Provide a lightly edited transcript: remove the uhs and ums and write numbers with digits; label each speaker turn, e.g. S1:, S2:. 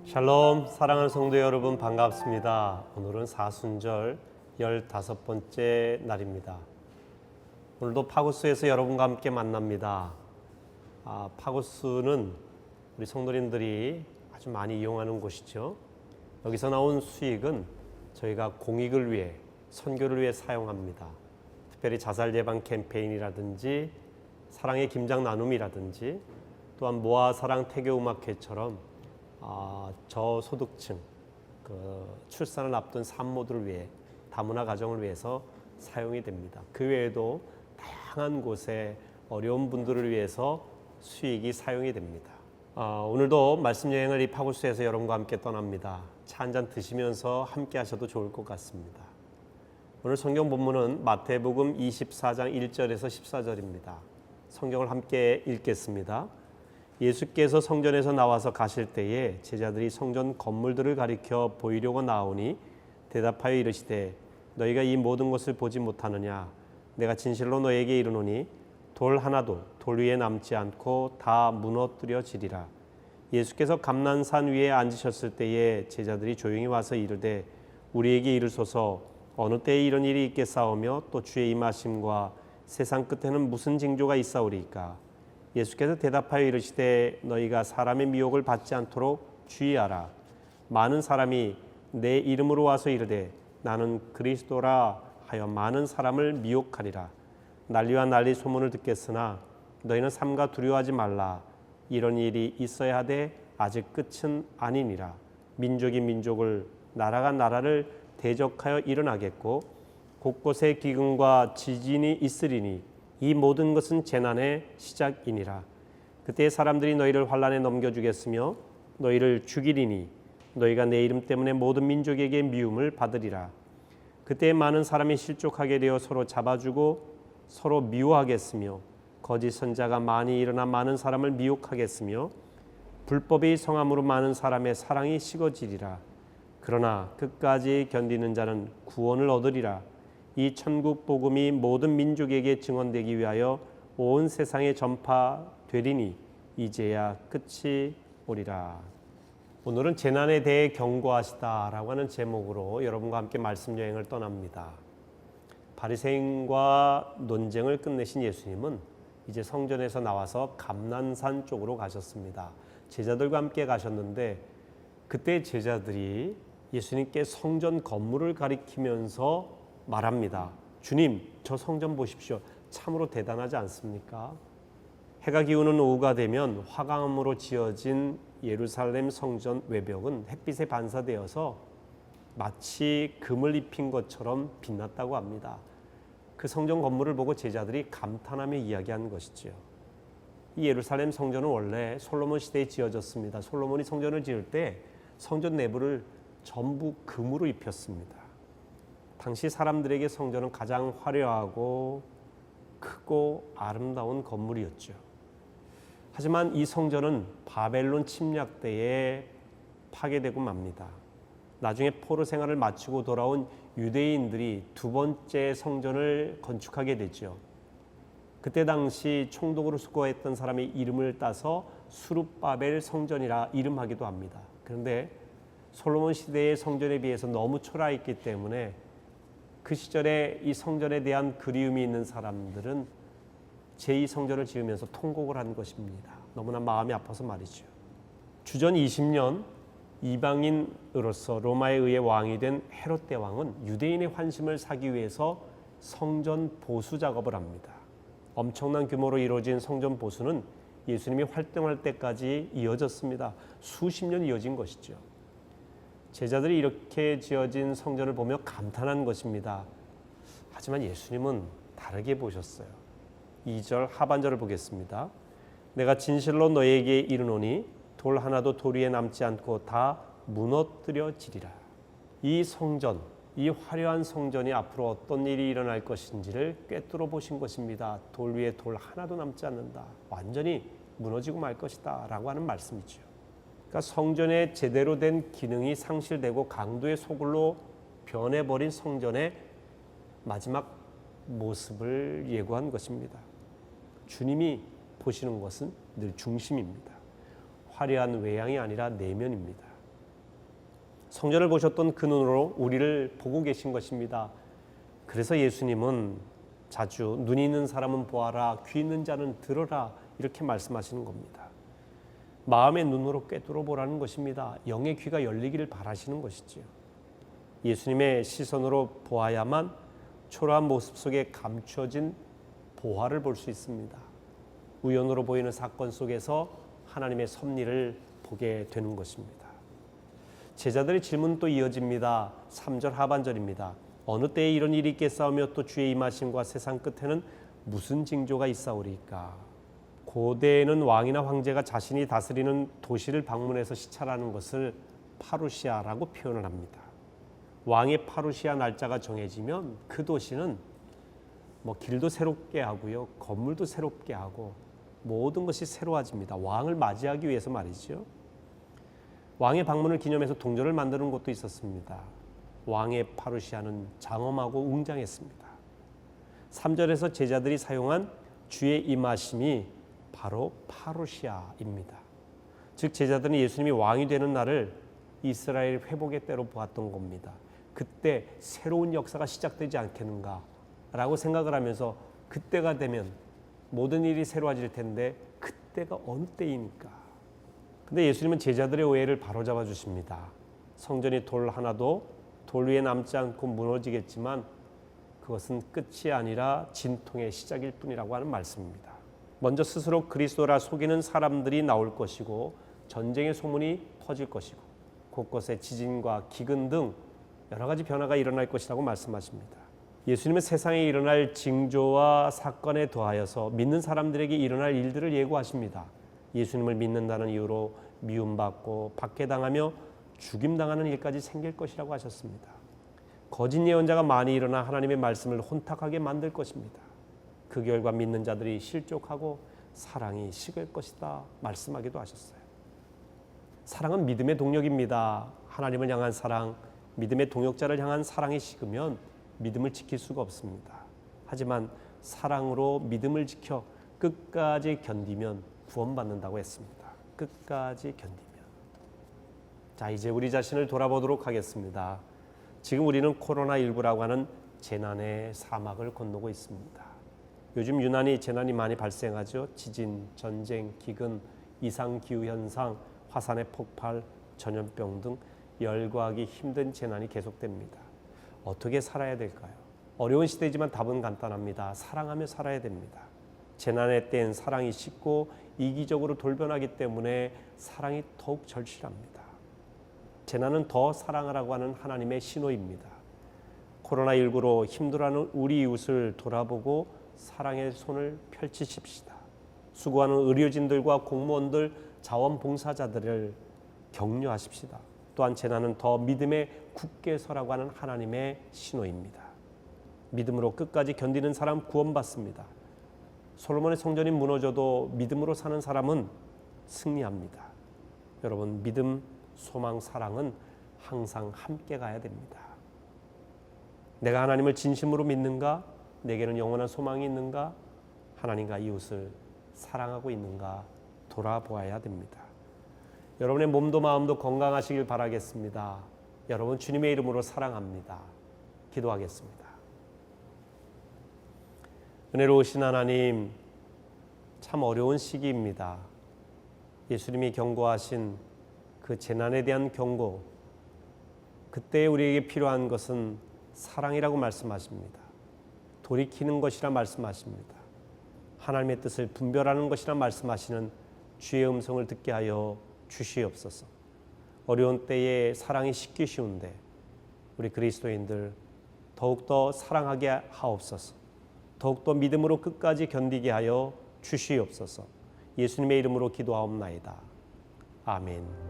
S1: 샬롬, 사랑하는 성도 여러분 반갑습니다. 오늘은 사순절 15번째 날입니다. 오늘도 파고스에서 여러분과 함께 만납니다. 파고스는 우리 성도님들이 아주 많이 이용하는 곳이죠. 여기서 나온 수익은 저희가 공익을 위해, 선교를 위해 사용합니다. 특별히 자살 예방 캠페인이라든지 사랑의 김장 나눔이라든지 또한 모아 사랑 태교 음악회처럼 저소득층 출산을 앞둔 산모들을 위해, 다문화 가정을 위해서 사용이 됩니다. 그 외에도 다양한 곳에 어려운 분들을 위해서 수익이 사용이 됩니다. 오늘도 말씀 여행을 이 파고스에서 여러분과 함께 떠납니다. 차 한잔 드시면서 함께 하셔도 좋을 것 같습니다. 오늘 성경 본문은 마태복음 24장 1절에서 14절입니다. 성경을 함께 읽겠습니다. 예수께서 성전에서 나와서 가실 때에 제자들이 성전 건물들을 가리켜 보이려고 나오니 대답하여 이르시되 너희가 이 모든 것을 보지 못하느냐? 내가 진실로 너희에게 이르노니 돌 하나도 돌 위에 남지 않고 다 무너뜨려지리라. 예수께서 감난산 위에 앉으셨을 때에 제자들이 조용히 와서 이르되 우리에게 이르소서 어느 때에 이런 일이 있겠사오며 또 주의 임하심과 세상 끝에는 무슨 징조가 있사오리이까? 예수께서 대답하여 이르시되 너희가 사람의 미혹을 받지 않도록 주의하라. 많은 사람이 내 이름으로 와서 이르되 나는 그리스도라 하여 많은 사람을 미혹하리라. 난리와 난리 소문을 듣겠으나 너희는 삼가 두려워하지 말라. 이런 일이 있어야 하되 아직 끝은 아니니라. 민족이 민족을, 나라가 나라를 대적하여 일어나겠고 곳곳에 기근과 지진이 있으리니 이 모든 것은 재난의 시작이니라. 그때 사람들이 너희를 환난에 넘겨주겠으며 너희를 죽이리니 너희가 내 이름 때문에 모든 민족에게 미움을 받으리라. 그때 많은 사람이 실족하게 되어 서로 잡아주고 서로 미워하겠으며 거짓 선자가 많이 일어나 많은 사람을 미혹하겠으며 불법의 성함으로 많은 사람의 사랑이 식어지리라. 그러나 끝까지 견디는 자는 구원을 얻으리라. 이 천국 복음이 모든 민족에게 증언되기 위하여 온 세상에 전파되리니 이제야 끝이 오리라. 오늘은 재난에 대해 경고하시다라고 하는 제목으로 여러분과 함께 말씀 여행을 떠납니다. 바리새인과 논쟁을 끝내신 예수님은 이제 성전에서 나와서 감난산 쪽으로 가셨습니다. 제자들과 함께 가셨는데 그때 제자들이 예수님께 성전 건물을 가리키면서 말합니다. 주님, 저 성전 보십시오. 참으로 대단하지 않습니까? 해가 기우는 오후가 되면 화강암으로 지어진 예루살렘 성전 외벽은 햇빛에 반사되어서 마치 금을 입힌 것처럼 빛났다고 합니다. 그 성전 건물을 보고 제자들이 감탄하며 이야기한 것이죠. 이 예루살렘 성전은 원래 솔로몬 시대에 지어졌습니다. 솔로몬이 성전을 지을 때 성전 내부를 전부 금으로 입혔습니다. 당시 사람들에게 성전은 가장 화려하고 크고 아름다운 건물이었죠. 하지만 이 성전은 바벨론 침략 때에 파괴되고 맙니다. 나중에 포로 생활을 마치고 돌아온 유대인들이 두 번째 성전을 건축하게 되죠. 그때 당시 총독으로 수고했던 사람의 이름을 따서 수룹바벨 성전이라 이름하기도 합니다. 그런데 솔로몬 시대의 성전에 비해서 너무 초라했기 때문에 그 시절에 이 성전에 대한 그리움이 있는 사람들은 제2성전을 지으면서 통곡을 한 것입니다. 너무나 마음이 아파서 말이죠. 주전 20년 이방인으로서 로마에 의해 왕이 된 헤롯 대왕은 유대인의 환심을 사기 위해서 성전 보수 작업을 합니다. 엄청난 규모로 이루어진 성전 보수는 예수님이 활동할 때까지 이어졌습니다. 수십 년 이어진 것이죠. 제자들이 이렇게 지어진 성전을 보며 감탄한 것입니다. 하지만 예수님은 다르게 보셨어요. 2절 하반절을 보겠습니다. 내가 진실로 너희에게 이르노니 돌 하나도 돌 위에 남지 않고 다 무너뜨려지리라. 이 성전, 이 화려한 성전이 앞으로 어떤 일이 일어날 것인지를 꿰뚫어 보신 것입니다. 돌 위에 돌 하나도 남지 않는다. 완전히 무너지고 말 것이다 라고 하는 말씀이죠. 그러니까 성전의 제대로 된 기능이 상실되고 강도의 소굴로 변해버린 성전의 마지막 모습을 예고한 것입니다. 주님이 보시는 것은 늘 중심입니다. 화려한 외양이 아니라 내면입니다. 성전을 보셨던 그 눈으로 우리를 보고 계신 것입니다. 그래서 예수님은 자주 눈이 있는 사람은 보아라, 귀 있는 자는 들어라 이렇게 말씀하시는 겁니다. 마음의 눈으로 꿰뚫어 보라는 것입니다. 영의 귀가 열리기를 바라시는 것이지요. 예수님의 시선으로 보아야만 초라한 모습 속에 감춰진 보화를 볼 수 있습니다. 우연으로 보이는 사건 속에서 하나님의 섭리를 보게 되는 것입니다. 제자들의 질문 또 이어집니다. 3절 하반절입니다. 어느 때에 이런 일이 있겠사오며 또 주의 임하심과 세상 끝에는 무슨 징조가 있사오리까. 고대에는 왕이나 황제가 자신이 다스리는 도시를 방문해서 시찰하는 것을 파루시아라고 표현을 합니다. 왕의 파루시아 날짜가 정해지면 그 도시는 길도 새롭게 하고요, 건물도 새롭게 하고 모든 것이 새로워집니다. 왕을 맞이하기 위해서 말이죠. 왕의 방문을 기념해서 동전을 만드는 곳도 있었습니다. 왕의 파루시아는 장엄하고 웅장했습니다. 3절에서 제자들이 사용한 주의 임하심이 바로 파루시아입니다. 즉 제자들은 예수님이 왕이 되는 날을 이스라엘 회복의 때로 보았던 겁니다. 그때 새로운 역사가 시작되지 않겠는가라고 생각을 하면서 그때가 되면 모든 일이 새로워질 텐데 그때가 어느 때입니까? 근데 예수님은 제자들의 오해를 바로잡아 주십니다. 성전이 돌 하나도 돌 위에 남지 않고 무너지겠지만 그것은 끝이 아니라 진통의 시작일 뿐이라고 하는 말씀입니다. 먼저 스스로 그리스도라 속이는 사람들이 나올 것이고 전쟁의 소문이 퍼질 것이고 곳곳에 지진과 기근 등 여러 가지 변화가 일어날 것이라고 말씀하십니다. 예수님은 세상에 일어날 징조와 사건에 더하여서 믿는 사람들에게 일어날 일들을 예고하십니다. 예수님을 믿는다는 이유로 미움받고 박해당하며 죽임당하는 일까지 생길 것이라고 하셨습니다. 거짓 예언자가 많이 일어나 하나님의 말씀을 혼탁하게 만들 것입니다. 그 결과 믿는 자들이 실족하고 사랑이 식을 것이다 말씀하기도 하셨어요. 사랑은 믿음의 동력입니다. 하나님을 향한 사랑, 믿음의 동역자를 향한 사랑이 식으면 믿음을 지킬 수가 없습니다. 하지만 사랑으로 믿음을 지켜 끝까지 견디면 구원받는다고 했습니다. 끝까지 견디면. 자, 이제 우리 자신을 돌아보도록 하겠습니다. 지금 우리는 코로나19라고 하는 재난의 사막을 건너고 있습니다. 요즘 유난히 재난이 많이 발생하죠. 지진, 전쟁, 기근, 이상기후현상, 화산의 폭발, 전염병 등 열거하기 힘든 재난이 계속됩니다. 어떻게 살아야 될까요? 어려운 시대지만 답은 간단합니다. 사랑하며 살아야 됩니다. 재난의 때엔 사랑이 식고 이기적으로 돌변하기 때문에 사랑이 더욱 절실합니다. 재난은 더 사랑하라고 하는 하나님의 신호입니다. 코로나19로 힘들어하는 우리 이웃을 돌아보고 사랑의 손을 펼치십시다. 수고하는 의료진들과 공무원들, 자원봉사자들을 격려하십시다. 또한 재난은 더 믿음에 굳게 서라고 하는 하나님의 신호입니다. 믿음으로 끝까지 견디는 사람 구원받습니다. 솔로몬의 성전이 무너져도 믿음으로 사는 사람은 승리합니다. 여러분, 믿음, 소망, 사랑은 항상 함께 가야 됩니다. 내가 하나님을 진심으로 믿는가? 내게는 영원한 소망이 있는가? 하나님과 이웃을 사랑하고 있는가? 돌아보아야 됩니다. 여러분의 몸도 마음도 건강하시길 바라겠습니다. 여러분 주님의 이름으로 사랑합니다. 기도하겠습니다. 은혜로우신 하나님, 참 어려운 시기입니다. 예수님이 경고하신 그 재난에 대한 경고, 그때 우리에게 필요한 것은 사랑이라고 말씀하십니다. 돌이키는 것이라 말씀하십니다. 하나님의 뜻을 분별하는 것이라 말씀하시는 주의 음성을 듣게 하여 주시옵소서. 어려운 때에 사랑이 식기 쉬운데 우리 그리스도인들 더욱더 사랑하게 하옵소서. 더욱더 믿음으로 끝까지 견디게 하여 주시옵소서. 예수님의 이름으로 기도하옵나이다. 아멘.